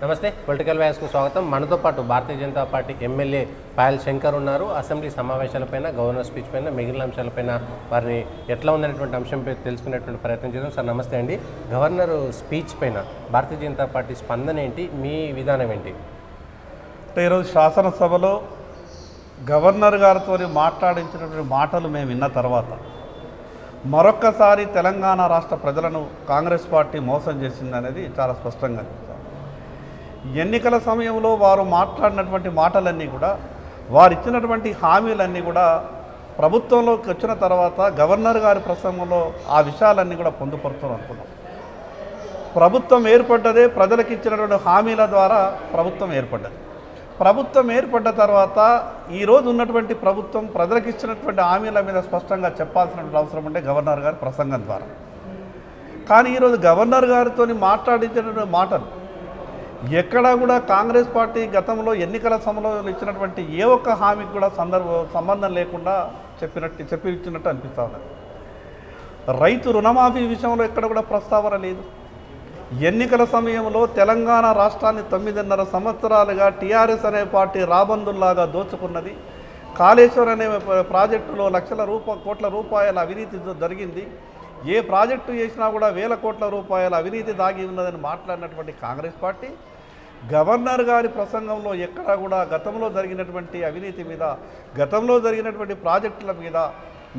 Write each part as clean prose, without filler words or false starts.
నమస్తే పొలిటికల్ వ్యాస్కు స్వాగతం. మనతో పాటు భారతీయ జనతా పార్టీ ఎమ్మెల్యే పాయల్ శంకర్ ఉన్నారు. అసెంబ్లీ సమావేశాలపైన, గవర్నర్ స్పీచ్ పైన, మిగిలిన అంశాలపైన వారిని ఎట్లా ఉందనేటువంటి అంశంపై తెలుసుకునేటువంటి ప్రయత్నం చేద్దాం. సార్ నమస్తే అండి. గవర్నర్ స్పీచ్ పైన భారతీయ జనతా పార్టీ స్పందన ఏంటి, మీ విధానం ఏంటి? అంటే ఈరోజు శాసనసభలో గవర్నర్ గారితో మాట్లాడించినటువంటి మాటలు మేము విన్న తర్వాత మరొక్కసారి తెలంగాణ రాష్ట్ర ప్రజలను కాంగ్రెస్ పార్టీ మోసం చేసిందనేది చాలా స్పష్టంగా అనిపిస్తుంది. ఎన్నికల సమయంలో వారు మాట్లాడినటువంటి మాటలన్నీ కూడా, వారు ఇచ్చినటువంటి హామీలన్నీ కూడా ప్రభుత్వంలోకి వచ్చిన తర్వాత గవర్నర్ గారి ప్రసంగంలో ఆ విషయాలన్నీ కూడా పొందుపరుస్తాం అనుకున్నాం. ప్రభుత్వం ఏర్పడ్డదే ప్రజలకు ఇచ్చినటువంటి హామీల ద్వారా ప్రభుత్వం ఏర్పడ్డది. ప్రభుత్వం ఏర్పడ్డ తర్వాత ఈరోజు ఉన్నటువంటి ప్రభుత్వం ప్రజలకు ఇచ్చినటువంటి హామీల మీద స్పష్టంగా చెప్పాల్సినటువంటి అవసరం ఉంటే గవర్నర్ గారి ప్రసంగం ద్వారా. కానీ ఈరోజు గవర్నర్ గారితో మాట్లాడించినటువంటి మాటలు ఎక్కడా కూడా కాంగ్రెస్ పార్టీ గతంలో ఎన్నికల సమయంలో ఇచ్చినటువంటి ఏ ఒక్క హామీకి కూడా సంబంధం లేకుండా చెప్పి ఇచ్చినట్టు అనిపిస్తూ ఉన్నది. రైతు రుణమాఫీ విషయంలో ఎక్కడ కూడా ప్రస్తావన లేదు. ఎన్నికల సమయంలో తెలంగాణ రాష్ట్రాన్ని 9.5 సంవత్సరాలుగా టీఆర్ఎస్ అనే పార్టీ రాబందుల్లాగా దోచుకున్నది. కాళేశ్వరం అనే ప్రాజెక్టులో లక్షల కోట్ల రూపాయల అవినీతి జరిగింది. ఏ ప్రాజెక్టు చేసినా కూడా వేల కోట్ల రూపాయల అవినీతి దాగి ఉన్నదని మాట్లాడినటువంటి కాంగ్రెస్ పార్టీ గవర్నర్ గారి ప్రసంగంలో ఎక్కడా కూడా గతంలో జరిగినటువంటి అవినీతి మీద, గతంలో జరిగినటువంటి ప్రాజెక్టుల మీద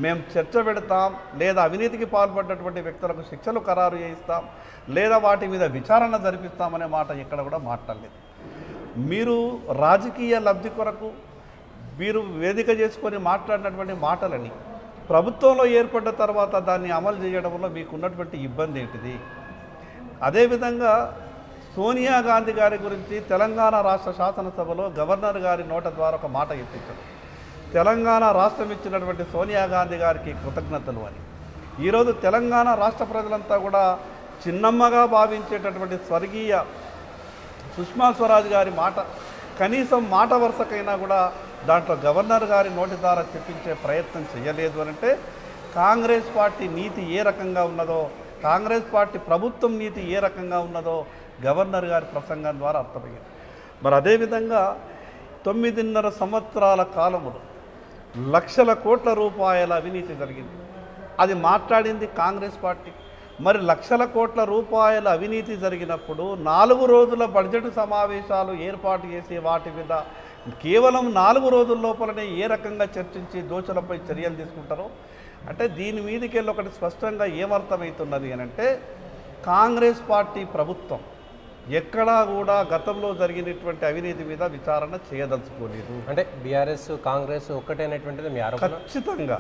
మేము చర్చ పెడతాం, లేదా అవినీతికి పాల్పడ్డటువంటి వ్యక్తులకు శిక్షలు ఖరారు చేయిస్తాం, లేదా వాటి మీద విచారణ జరిపిస్తామనే మాట ఎక్కడ కూడా మాట్లాడలేదు. మీరు రాజకీయ లబ్ధి కొరకు మీరు వేదిక చేసుకొని మాట్లాడినటువంటి మాటలని ప్రభుత్వంలో ఏర్పడ్డ తర్వాత దాన్ని అమలు చేయడంలో మీకు ఉన్నటువంటి ఇబ్బంది ఏంటిది? అదేవిధంగా సోనియా గాంధీ గారి గురించి తెలంగాణ రాష్ట్ర శాసనసభలో గవర్నర్ గారి నోట ద్వారా ఒక మాట చెప్పించారు. తెలంగాణ రాష్ట్రం ఇచ్చినటువంటి సోనియా గాంధీ గారికి కృతజ్ఞతలు అని. ఈరోజు తెలంగాణ రాష్ట్ర ప్రజలంతా కూడా చిన్నమ్మగా భావించేటటువంటి స్వర్గీయ సుష్మా స్వరాజ్ గారి మాట కనీసం మాట వరుసకైనా కూడా దాంట్లో గవర్నర్ గారి నోటి ద్వారా చెప్పించే ప్రయత్నం చేయలేదు అనంటే కాంగ్రెస్ పార్టీ నీతి ఏ రకంగా ఉన్నదో, కాంగ్రెస్ పార్టీ ప్రభుత్వం నీతి ఏ రకంగా ఉన్నదో గవర్నర్ గారి ప్రసంగం ద్వారా అర్థమయ్యింది. మరి అదేవిధంగా 9.5 సంవత్సరాల కాలంలో లక్షల కోట్ల రూపాయల అవినీతి జరిగింది. అది మాట్లాడింది కాంగ్రెస్ పార్టీ. మరి లక్షల కోట్ల రూపాయల అవినీతి జరిగినప్పుడు 4 రోజుల బడ్జెట్ సమావేశాలు ఏర్పాటు చేసి వాటి మీద కేవలం 4 రోజుల లోపలనే ఏ రకంగా చర్చించి దోషులపై చర్యలు తీసుకుంటారో అంటే దీని మీదకి వెళ్ళి ఒకటి స్పష్టంగా ఏమర్థమవుతున్నది అని అంటే కాంగ్రెస్ పార్టీ ప్రభుత్వం ఎక్కడా కూడా గతంలో జరిగినటువంటి అవినీతి మీద విచారణ చేయదలుచుకోలేదు. అంటే బీఆర్ఎస్ కాంగ్రెస్ ఒక్కటేనటువంటిది మీ ఆరోపణ? ఖచ్చితంగా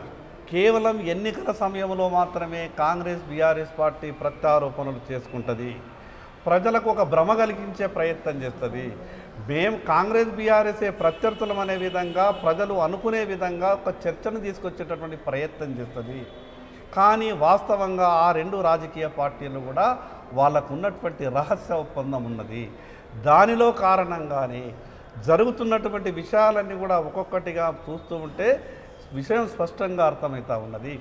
కేవలం ఎన్నికల సమయంలో మాత్రమే కాంగ్రెస్ బీఆర్ఎస్ పార్టీ ప్రత్యారోపణలు చేసుకుంటుంది, ప్రజలకు ఒక భ్రమ కలిగించే ప్రయత్నం చేస్తుంది. మేము కాంగ్రెస్ బీఆర్ఎస్ఏ ప్రత్యర్థులం అనే విధంగా ప్రజలు అనుకునే విధంగా ఒక చర్చను తీసుకొచ్చేటటువంటి ప్రయత్నం చేస్తుంది. కానీ వాస్తవంగా ఆ 2 రాజకీయ పార్టీలు కూడా వాళ్ళకు ఉన్నటువంటి రహస్య ఒప్పందం ఉన్నది. దానిలో కారణంగానే జరుగుతున్నటువంటి విషయాలన్నీ కూడా ఒక్కొక్కటిగా చూస్తూ ఉంటే విషయం స్పష్టంగా అర్థమవుతూ ఉన్నది.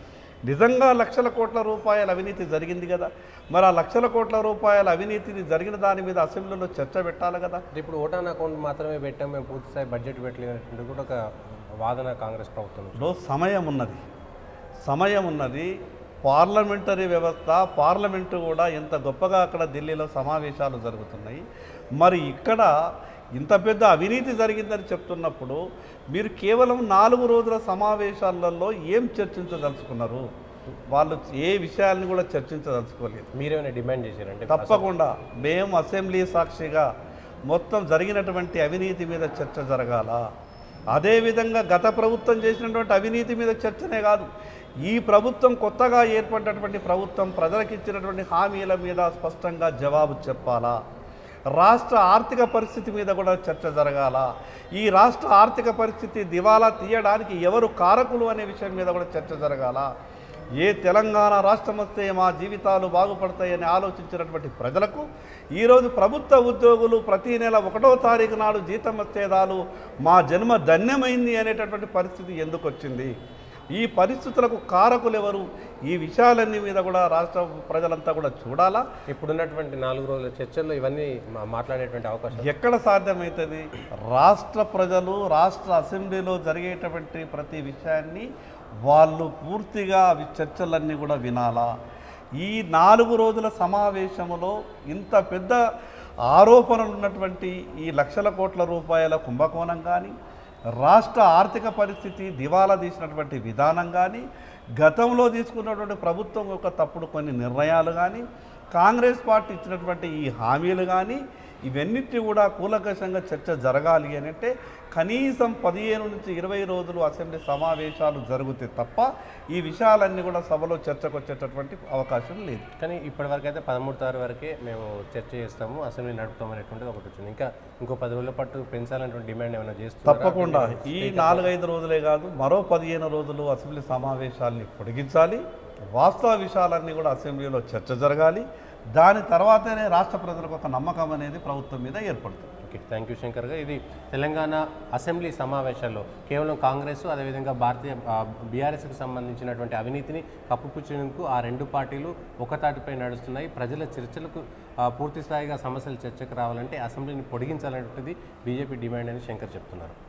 నిజంగా లక్షల కోట్ల రూపాయల అవినీతి జరిగింది కదా, మరి ఆ లక్షల కోట్ల రూపాయల అవినీతిని జరిగిన దాని మీద అసెంబ్లీలో చర్చ పెట్టాలి కదా. ఇప్పుడు ఓటాన్ అకౌంట్ మాత్రమే పెట్టాం, మేము పూర్తిస్థాయి బడ్జెట్ పెట్టలేనటువంటి కూడా ఒక వాదన కాంగ్రెస్ ప్రభుత్వంలో. సమయం ఉన్నది. పార్లమెంటరీ వ్యవస్థ, పార్లమెంటు కూడా ఎంత గొప్పగా అక్కడ ఢిల్లీలో సమావేశాలు జరుగుతున్నాయి. మరి ఇక్కడ ఇంత పెద్ద అవినీతి జరిగిందని చెప్తున్నప్పుడు మీరు కేవలం 4 రోజుల సమావేశాలలో ఏం చర్చించదలుచుకున్నారు? వాళ్ళు ఏ విషయాలను కూడా చర్చించదలుచుకోలేదు. మీరేమైనా డిమాండ్ చేశారంటే? తప్పకుండా మేము అసెంబ్లీ సాక్షిగా మొత్తం జరిగినటువంటి అవినీతి మీద చర్చ జరగాల. అదేవిధంగా గత ప్రభుత్వం చేసినటువంటి అవినీతి మీద చర్చనే కాదు, ఈ ప్రభుత్వం కొత్తగా ఏర్పడినటువంటి ప్రభుత్వం ప్రజలకు ఇచ్చినటువంటి హామీల మీద స్పష్టంగా జవాబు చెప్పాలా. రాష్ట్ర ఆర్థిక పరిస్థితి మీద కూడా చర్చ జరగాల. ఈ రాష్ట్ర ఆర్థిక పరిస్థితి దివాలా తీయడానికి ఎవరు కారకులు అనే విషయం మీద కూడా చర్చ జరగాల. ఏ తెలంగాణ రాష్ట్రం వస్తే మా జీవితాలు బాగుపడతాయని ఆలోచించినటువంటి ప్రజలకు ఈరోజు ప్రభుత్వ ఉద్యోగులు ప్రతి నెల 1వ తారీఖు నాడు జీతం వచ్చేదాలు మా జన్మ ధన్యమైంది అనేటటువంటి పరిస్థితి ఎందుకు వచ్చింది? ఈ పరిస్థితులకు కారకులు ఎవరు? ఈ విషయాలన్నీ మీద కూడా రాష్ట్ర ప్రజలంతా కూడా చూడాలా. ఇప్పుడున్నటువంటి 4 రోజుల చర్చల్లో ఇవన్నీ మాట్లాడేటువంటి అవకాశం ఎక్కడ సాధ్యమవుతుంది? రాష్ట్ర ప్రజలు రాష్ట్ర అసెంబ్లీలో జరిగేటువంటి ప్రతి విషయాన్ని వాళ్ళు పూర్తిగా చర్చలన్నీ కూడా వినాలా. ఈ 4 రోజుల సమావేశంలో ఇంత పెద్ద ఆరోపణలు ఉన్నటువంటి ఈ లక్షల కోట్ల రూపాయల కుంభకోణం కానీ, రాష్ట్ర ఆర్థిక పరిస్థితి దివాలా తీసినటువంటి విధానం కానీ, గతంలో తీసుకున్నటువంటి ప్రభుత్వం యొక్క తప్పుడు కొన్ని నిర్ణయాలు కానీ, కాంగ్రెస్ పార్టీ ఇచ్చినటువంటి ఈ హామీలు కానీ, ఇవన్నిటి కూడా కూలంకషంగా చర్చ జరగాలి అని అంటే కనీసం 15 నుంచి 20 రోజులు అసెంబ్లీ సమావేశాలు జరిగితే తప్ప ఈ విషయాలన్నీ కూడా సభలో చర్చకు వచ్చేటటువంటి అవకాశం లేదు. కానీ ఇప్పటివరకు అయితే 13 తారీఖు వరకే మేము చర్చ చేస్తాము, అసెంబ్లీ నడుపుతాం అనేటువంటిది ఒకటి వచ్చింది. ఇంకా ఇంకో 10 రోజుల పాటు పెంచాలనేటువంటి డిమాండ్ ఏమైనా చేస్తాం? తప్పకుండా ఈ 4-5 రోజులే కాదు, మరో 15 రోజులు అసెంబ్లీ సమావేశాలని పొడిగించాలి. వాస్తవ విషయాలన్నీ కూడా అసెంబ్లీలో చర్చ జరగాలి. దాని తర్వాతనే రాష్ట్ర ప్రజలకు ఒక నమ్మకం అనేది ప్రభుత్వం మీద ఏర్పడుతుంది. ఓకే, థ్యాంక్ యూ శంకర్ గారు. ఇది తెలంగాణ అసెంబ్లీ సమావేశాల్లో కేవలం కాంగ్రెస్ అదేవిధంగా బీఆర్ఎస్కి సంబంధించినటువంటి అవినీతిని కప్పుపుచ్చేందుకు ఆ 2 పార్టీలు ఒకతాటిపై నడుస్తున్నాయి. ప్రజల చర్చలకు పూర్తి స్థాయిగా సమస్యలు చర్చకు రావాలంటే అసెంబ్లీని పొడిగించాలనేటువంటిది బీజేపీ డిమాండ్ అని శంకర్ చెప్తున్నారు.